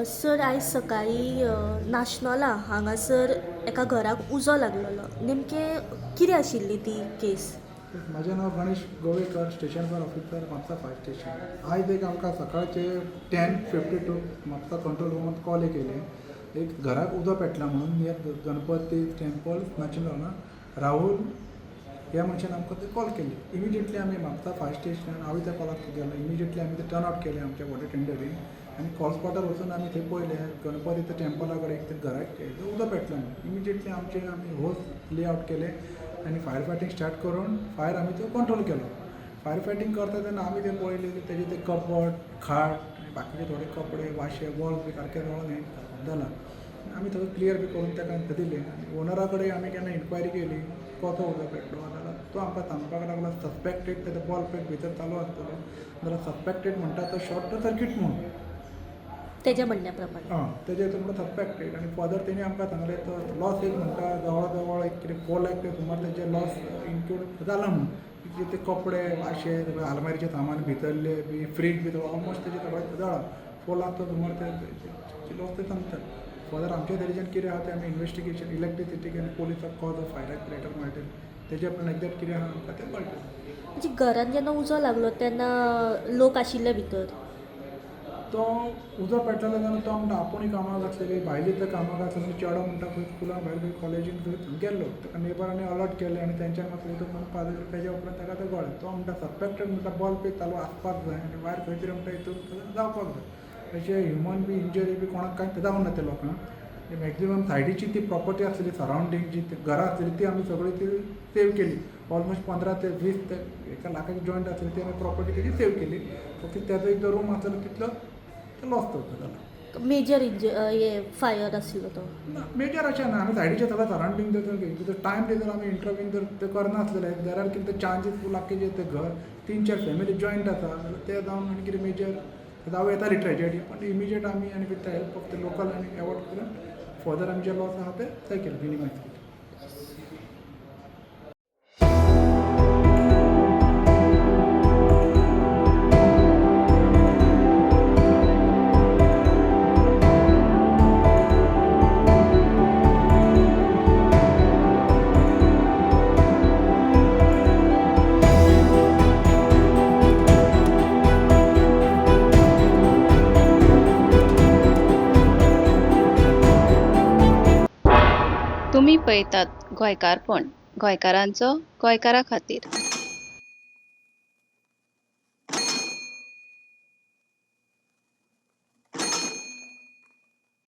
Sir आयज सकाळी नाशनला हांगासर एका घराक उजो लागलेलो. नेमकें कितें आशिल्ली ती केस? माझे नाव गणेश गोवेकर, स्टेशन पर ऑफिसर, म्हापसा फायर स्टेशन. आज एक आमकां सकाळचे 10:52 म्हापसा कंट्रोल रूमात कॉल केले. एक घराक उदो पेटला म्हणून नियर गणपती टेम्पल नाचनला राहुल ह्या मनशान आमकां ते कॉल केली. इमिजिएटली आमी म्हापसा फायर स्टेशन हांव त्या कॉलाक गेलो. इमिजिएटली आमी ते टर्न आउट केले आमच्या वॉटर टेंडरीन आनी कॉल स्पॉटार वचून आमी थंय पळयलें गणपती त्या टेम्पला कडेन एक घराक उदो पेटला म्हणून. इमिजिएटली आमी होस लेआउट केले आनी फायर फायटींग स्टार्ट करून फायर आमी तो कंट्रोल केलो. फायर फायटींग करता तेन्ना आमी ते पळयलें की तेजे ते कपड, खाट आनी बाकीचे थोडे कपडे, वाशे, वॉल बी सारके जळोन हें जाला. आमी सगळें क्लियर बी करून ताका दिलें. ओनरा कडेन आमी केन्ना इन्क्वायरी केली कसो उदो पेटलो जाल्यार तो आमकां सांगपाक लागलो सस्पेक्टेड तेजो बॉल पेट भितर चालू आसतलो जाल्यार सस्पेक्टेड म्हणटा तो शॉर्ट सर्कीट म्हणून. तेज्या म्हणण्या प्रमाणे तेजे म्हणटा सस्पेक्टेड आनी फर्दर तेणी आमकां सांगलें तो लॉस एक म्हणटा जवळ जवळ एक कितें 4 लाख ते सुमार तेजे लॉस इन्क्लूड जाला म्हणून. ते कपडे, वाशे, आलमारीचे सामान भितरले बी, फ्रीज बी ऑलमोस्ट तेजे सगळें जळा. 4 लाख तो सुमार ते लॉस ते सांगतात. फर्दर आमच्या तरेच्यान कितें आहा तें आमी इन्वेस्टिगेशन इलेक्ट्रिसिटी आनी पुलिसाक कॉज ऑफ फायराक लेटर मेळटलें. तेजे उपरांत एक्झॅक्ट कितें आहा आमकां तें कळटलें. म्हणजे घरान जेन्ना उजो लागलो तेन्ना लोक आशिल्ले भितर? तो उजो पेटलो तेन्ना तो म्हणटा आपुणूय कामाक आसलेली, भायलीं कामाक आसलेली, चेडो म्हणटा खंय स्कुलाक भायर खंय कॉलेजीन खंय गेल्लो. ताका नेबरांनी अलर्ट केलें आनी तेंच्यान म्हाका उदक म्हणून पाजलें. तेज्या उपरांत ताका तें कळ्ळें. तो म्हणटा सस्पेक्टेड म्हणटा बॉल पे चालू आसपाक जाय आनी भायर खंय तरी म्हणटा हितून जावपाक जाय. तशें ह्युमन बी इंजरी बी कोणाक कांय जावं ना त्या लोकांक. मॅक्झिमम सायडीची ती प्रॉपर्टी आसलेली सरावंडींग जी घरां आसलेली ती आमी सगळी ती सेव केली. ऑलमोस्ट 15 ते 20 ते एका लाखाची जॉयंट आसली ती आमी प्रॉपर्टी तेजी सेव केली. फक्त तेजो एक जो रूम आसलो तितलो तो लॉस जाला. मेजर हे फायर आशिल्लो तो? ना मेजर अशें ना. आमी सायडीचे सगळं सरावंडींग जर टायम जर आमी इंटरव्यून जर ते करनासलेले देर आर कितें चान्सीस फूल आख्खे जे ते घर 3-4 फॅमिली जॉयंट आसा जाल्यार ते जावन आनी कितें मेजर जावं येताली ट्रेजेडी. पण इमिजिएट आमी आनी with the help of the local आनी एवॉर्ड करून फर्दर आमचे लॉस आहा ते थंय केले मिनिमायज केले. तुम्ही पळयतात गोंयकारपण, गोंयकारांचो गोंयकारा खातीर.